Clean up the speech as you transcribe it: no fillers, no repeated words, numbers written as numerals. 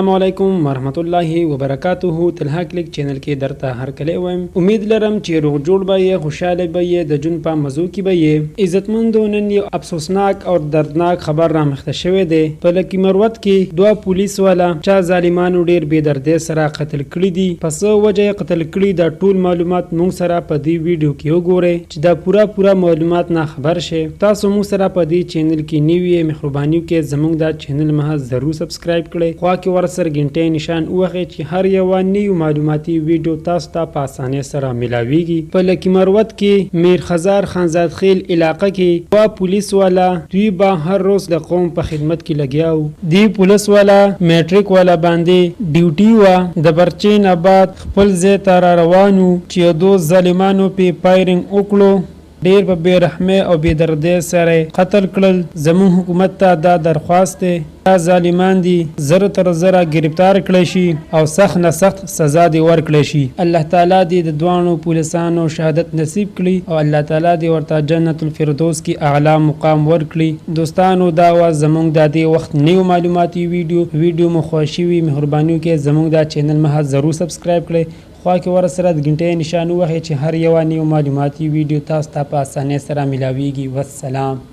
السلام علیکم ورحمت الله وبرکاته. تلها کلیک چینل کې درته هر کله وایم. امید لرم چې روغ جوړ به یې، خوشاله به یې، د جون په مزو کې به یې. عزتمندو، نن یو افسوسناک او دردناک خبر را مخته شوی دی. په لکی مروت کې دوه پولیس والا چا ظالمانو ډیر بې دردۍ سره قتل کړي دي. پس وجه قتل کړي دا ټول معلومات مونږ سره په دې ویډیو کې وګورئ چې دا پورا معلومات نه خبر شي. تاسو مونږ سره په دې چینل کې نیوی مهرباني کې زمونږ دا چینل مه ضرور سبسکرایب کړئ. خوا کې سر غنټې نشان وخی چې هر یو نیو معلوماتي ویډیو تاسو ته په اسانۍ سره ملاويږي. په لکی مروت کې میر خزار خانزاد خیل علاقه کې وا پولیس والا دوی به هر روز د قوم په خدمت کې لګیاو. دی پولیس والا میټریک والا باندې ډیوټي وا د برچین آباد خپل ځای ته را روانو چې دو ظالمانو په پایرنګ وکړو. ډیر په بے رحمه او بے دردۍ سره قتل کړل. زمون حکومت ته دا درخواست دی دا ظالمان دي زره تر زره گرفتار کړي شي او سخت نه سخت سزا دی ورکړي شي. الله تعالی دې د دوانو پولیسانو شهادت نصیب کړي او الله تعالی دې ورته جنت الفردوس کې اعلی مقام ورکړي. دوستانو دا وا زمونږ د دې وخت نیو معلوماتي ویډیو مو خوښي وي مهرباني کې زمونږ دا چینل مه ضرور سبسکرایب کړئ. خوا کې ورسره د غنټې نشان وخی چې هر یو نیو معلوماتي ویډیو تاسو ته په اسانۍ سره ملاويږي. والسلام.